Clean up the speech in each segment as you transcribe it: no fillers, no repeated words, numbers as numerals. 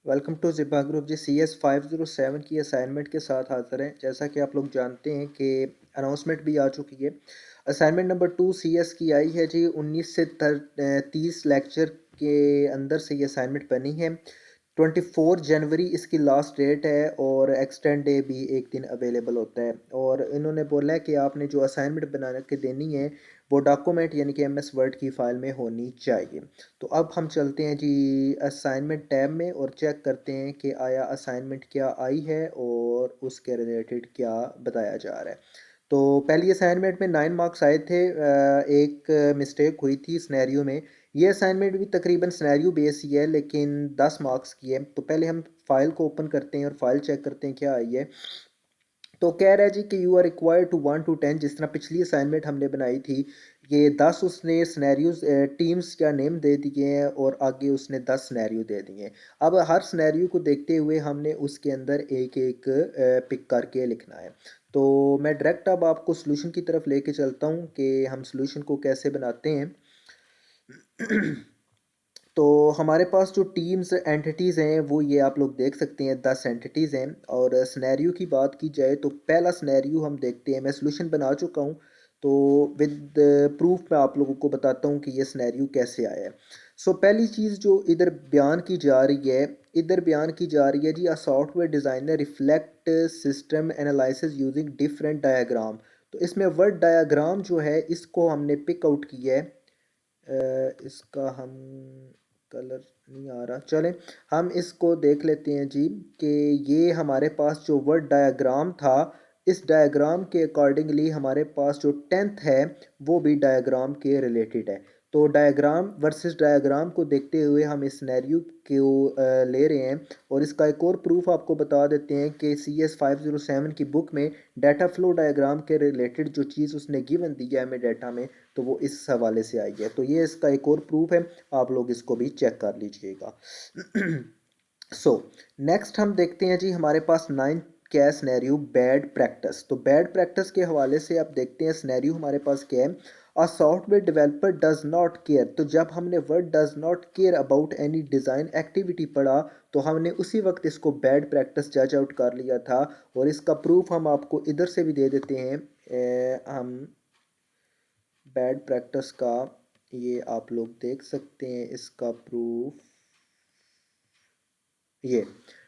Welcome to Ziba group ji. CS 507 की assignment के साथ हाज़िर हैं। जैसा कि आप लोग जानते हैं कि अनाउंसमेंट भी आ चुकी है। असाइनमेंट नंबर 2 CS की आई है जी। 19 से 30 लेक्चर के अंदर से ये असाइनमेंट बनी है। 24 जनवरी इसकी लास्ट डेट है और एक्सटेंड डे भी एक दिन अवेलेबल होता है। और इन्होंने बोला है कि आपने जो असाइनमेंट बना के देनी है वो डॉक्यूमेंट यानी कि MS वर्ड की फ़ाइल में होनी चाहिए। तो अब हम चलते हैं जी असाइनमेंट टैब में और चेक करते हैं कि आया असाइनमेंट क्या आई है और उसके रिलेटेड क्या बताया जा रहा है। तो पहली असाइनमेंट में 9 मार्क्स आए थे। एक मिस्टेक हुई थी स्नैरियो में। ये असाइनमेंट भी तकरीबन स्नैरियो बेस ही है लेकिन 10 मार्क्स की है। तो पहले हम फाइल को ओपन करते हैं और फाइल चेक करते हैं क्या आई है। तो कह रहा है जी कि you are required to 1 to 10, जिस तरह पिछली असाइनमेंट हमने बनाई थी। ये 10 उसने स्नैरियोज टीम्स का नेम दे दिए हैं और आगे उसने 10 स्नैरियो दे दिए हैं। अब हर स्नैरियो को देखते हुए हमने उसके अंदर एक एक पिक करके लिखना है। तो मैं डायरेक्ट अब आपको सोल्यूशन की तरफ लेके चलता हूँ कि हम सोल्यूशन को कैसे बनाते हैं। तो हमारे पास जो टीम्स एंटिटीज़ हैं वो ये आप लोग देख सकते हैं, 10 एंटिटीज़ हैं। और स्नैरियो की बात की जाए तो पहला स्नैरियो हम देखते हैं। मैं सॉल्यूशन बना चुका हूँ तो विद प्रूफ मैं आप लोगों को बताता हूँ कि ये स्नैरियो कैसे आया है। सो पहली चीज़ जो इधर बयान की जा रही है, जी a software designer reflect system analysis using different diagram. तो इसमें वर्ड डायाग्राम जो है इसको हमने पिक आउट किया है। इसका हम कलर नहीं आ रहा, चलें हम इसको देख लेते हैं जी कि ये हमारे पास जो वर्ड डायग्राम था, इस डायग्राम के अकॉर्डिंगली हमारे पास जो 10th है वो भी डायग्राम के रिलेटेड है। तो डायग्राम वर्सेस डायग्राम को देखते हुए हम इस सिनेरियो को ले रहे हैं। और इसका एक और प्रूफ आपको बता देते हैं कि CS 507 की बुक में डाटा फ्लो डायग्राम के रिलेटेड जो चीज़ उसने गिवन दी है हमें डाटा में, तो वो इस हवाले से आई है। तो ये इसका एक और प्रूफ है, आप लोग इसको भी चेक कर लीजिएगा। सो नेक्स्ट हम देखते हैं जी हमारे पास 9 क्या है स्नैरियो, बैड प्रैक्टिस। तो बैड प्रैक्टिस के हवाले से आप देखते हैं स्नैरियो हमारे पास क्या है। A software developer does not care. तो जब हमने word does not care about any design activity पढ़ा तो हमने उसी वक्त इसको बैड प्रैक्टिस जज आउट कर लिया था। और इसका प्रूफ हम आपको इधर से भी दे देते हैं। हम बैड प्रैक्टिस का ये आप लोग देख सकते हैं इसका प्रूफ। ये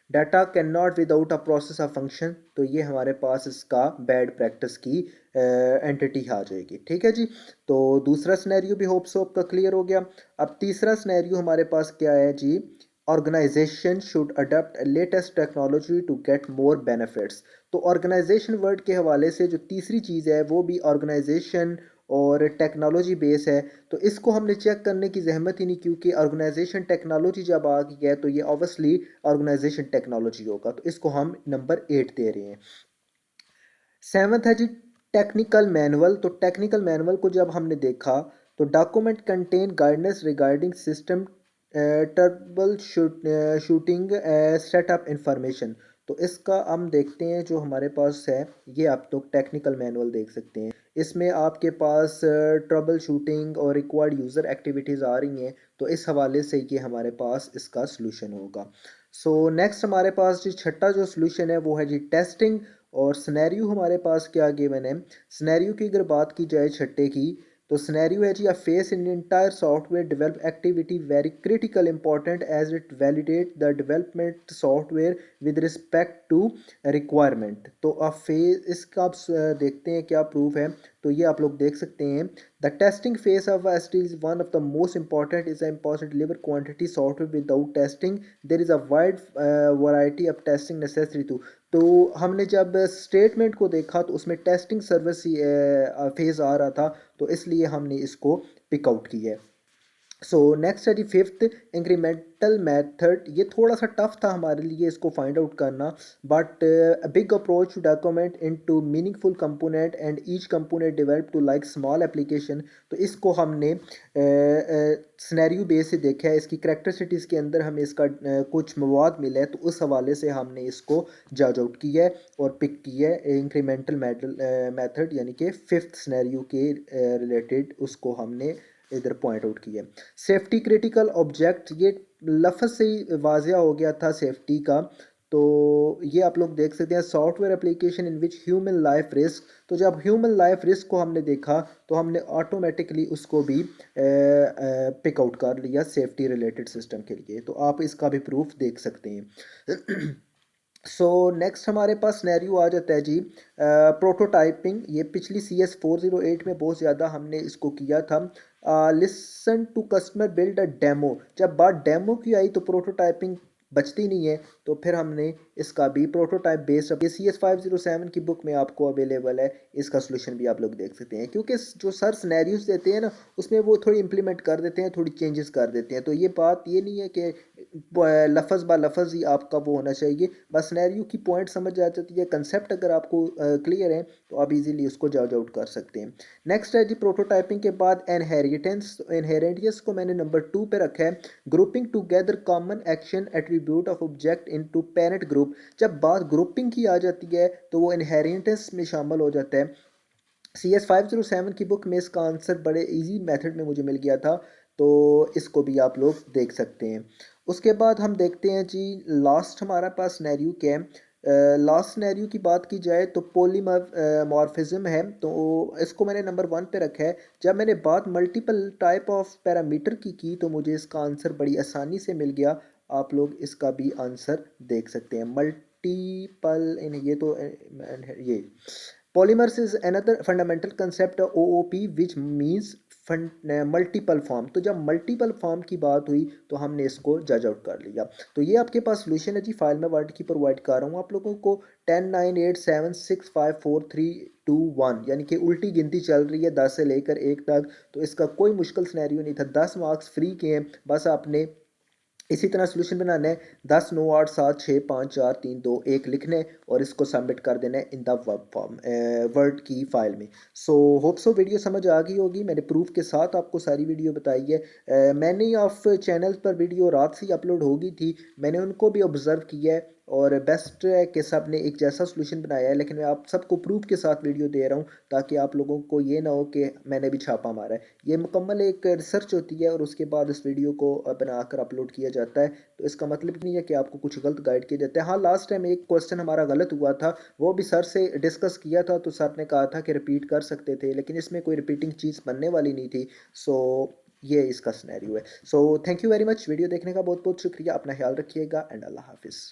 data can not without a process of function. तो ये हमारे पास इसका बैड प्रैक्टिस की एंटिटी आ जाएगी। ठीक है जी। तो दूसरा स्नैरियो भी होप सो आपका क्लियर हो गया। अब तीसरा स्नैरियो हमारे पास क्या है जी, organisation should adopt latest technology to get more benefits. तो ऑर्गेनाइजेशन वर्ड के हवाले से जो तीसरी चीज़ है वो भी ऑर्गेनाइजेशन और टेक्नोलॉजी बेस है। तो इसको हमने चेक करने की ज़हमत ही नहीं, क्योंकि ऑर्गेनाइजेशन टेक्नोलॉजी जब आ गई है तो ये ऑब्वियसली ऑर्गेनाइजेशन टेक्नोलॉजी होगा। तो इसको हम नंबर 8 दे रहे हैं। सेवन्थ है जी टेक्निकल मैनुअल। तो टेक्निकल मैनुअल को जब हमने देखा तो document contain guidance regarding system trouble shooting setup information. तो इसका हम देखते हैं जो हमारे पास है, ये आप लोग टेक्निकल मैनुअल देख सकते हैं। इसमें आपके पास ट्रबल शूटिंग और रिक्वायर्ड यूज़र एक्टिविटीज़ आ रही हैं। तो इस हवाले से ये हमारे पास इसका सलूशन होगा। सो नेक्स्ट हमारे पास जी छठा जो सलूशन है वो है जी टेस्टिंग। और स्नैरियो हमारे पास क्या गिवन है। स्नैरियो की अगर बात की जाए छठे की, तो स्नैरियो है जी a phase in entire software develop activity very critical important as it validate the development software with respect to requirement. तो आप फेस इसका आप देखते हैं क्या प्रूफ है। तो ये आप लोग देख सकते हैं। The testing phase of S is one of the most important is important deliver quantity software without testing there is a wide variety of testing necessary to. तो हमने जब स्टेटमेंट को देखा तो उसमें टेस्टिंग सर्विस फेज़ आ रहा था, तो इसलिए हमने इसको पिक आउट किया है। सो नेक्स्ट है जी फिफ्थ इंक्रीमेंटल मेथड। ये थोड़ा सा टफ था हमारे लिए इसको फाइंड आउट करना, but big approach to document into meaningful component and each component develop to like small application. तो इसको हमने सिनेरियो बेस से देखा है। इसकी करेक्टरिस्टिक्स के अंदर हमें इसका कुछ मवाद मिला है, तो उस हवाले से हमने इसको जज आउट किया है और पिक किया है इंक्रीमेंटल मेथड, यानी कि फिफ्थ सिनेरियो के रिलेटेड उसको हमने इधर पॉइंट आउट किया। सेफ्टी क्रिटिकल ऑब्जेक्ट, ये लफ्ज़ से ही वाज़िया हो गया था सेफ्टी का। तो ये आप लोग देख सकते हैं, software application in which human life risk. तो जब ह्यूमन लाइफ रिस्क को हमने देखा तो हमने ऑटोमेटिकली उसको भी पिक आउट कर लिया सेफ्टी रिलेटेड सिस्टम के लिए। तो आप इसका भी प्रूफ देख सकते हैं। सो नेक्स्ट हमारे पास सिनेरियो आ जाता है जी प्रोटोटाइपिंग। ये पिछली CS408 में बहुत ज़्यादा हमने इसको किया था। Listen to customer build a demo. जब बात डेमो की आई तो प्रोटोटाइपिंग बचती नहीं है, तो फिर हमने इसका भी प्रोटोटाइप बेस्ड, ये CS507 की बुक में आपको अवेलेबल है। इसका सोल्यूशन भी आप लोग देख सकते हैं, क्योंकि जो सर सिनेरियोज देते हैं ना उसमें वो थोड़ी इंप्लीमेंट कर देते हैं, थोड़ी चेंजेस कर देते हैं। तो ये बात ये नहीं है कि लफज बा लफज ही आपका वो होना चाहिए, बस सिनेरियो की पॉइंट समझ आ जाती है, कंसेप्ट अगर आपको क्लियर है तो आप इजीली उसको जज आउट कर सकते हैं। नेक्स्ट है जी प्रोटोटाइपिंग के बाद इनहेरिटेंस। इनहेरिटेंस को मैंने नंबर 2 पे रखा है। Grouping together common action attribute of object into parent group. जब बात ग्रुपिंग की आ जाती है तो वो इनहेरिटेंस में शामिल हो जाता है। CS507 की बुक में इसका आंसर बड़े इजी मेथड में मुझे मिल गया था, तो इसको भी आप लोग देख सकते हैं। उसके बाद हम देखते हैं जी लास्ट हमारा पास सिनेरियो क्या है। लास्ट सिनेरियो की बात की जाए तो पॉलीमॉर्फिज्म है, तो इसको मैंने नंबर 1 पे रखा है। जब मैंने बात मल्टीपल टाइप ऑफ पैरामीटर की तो मुझे इसका आंसर बड़ी आसानी से मिल गया। आप लोग इसका भी आंसर देख सकते हैं। मल्टीपल इन ये तो ये Polymers is another fundamental concept of OOP which means multiple form. तो जब मल्टीपल फॉर्म की बात हुई तो हमने इसको जज आउट कर लिया। तो ये आपके पास सोल्यूशन है जी, फाइल में वर्ड की प्रोवाइड कर रहा हूँ आप लोगों को। 10 9 8 7 6 5 4 3 2 1, यानी कि उल्टी गिनती चल रही है 10 से लेकर 1 तक। तो इसका कोई मुश्किल सिनेरियो नहीं था, 10 मार्क्स फ्री के हैं। बस आपने इसी तरह सोल्यूशन बनाना है, 10 9 8 7 6 5 4 3 2 1 लिखना है और इसको सबमिट कर देना है in the verb form word की फाइल में। सो होप सो वीडियो समझ आ गई होगी, मैंने प्रूफ के साथ आपको सारी वीडियो बताई है। मैंने ऑफ चैनल पर वीडियो रात से ही अपलोड हो गई थी, मैंने उनको भी ऑब्जर्व किया है और बेस्ट है कि सब ने एक जैसा सोल्यूशन बनाया है। लेकिन मैं आप सबको प्रूफ के साथ वीडियो दे रहा हूँ ताकि आप लोगों को ये ना हो कि मैंने भी छापा मारा है। ये मुकम्मल एक रिसर्च होती है और उसके बाद इस वीडियो को बनाकर अपलोड किया जाता है। तो इसका मतलब नहीं है कि आपको कुछ गलत गाइड किया जाता है। हाँ, लास्ट टाइम एक क्वेश्चन हमारा गलत हुआ था, वो भी सर से डिस्कस किया था, तो सर ने कहा था कि रिपीट कर सकते थे, लेकिन इसमें कोई रिपीटिंग चीज़ बनने वाली नहीं थी। सो ये इसका सिनेरियो है। So thank you very much, video देखने का बहुत बहुत शुक्रिया। अपना ख्याल रखिएगा एंड अल्लाह हाफिज़।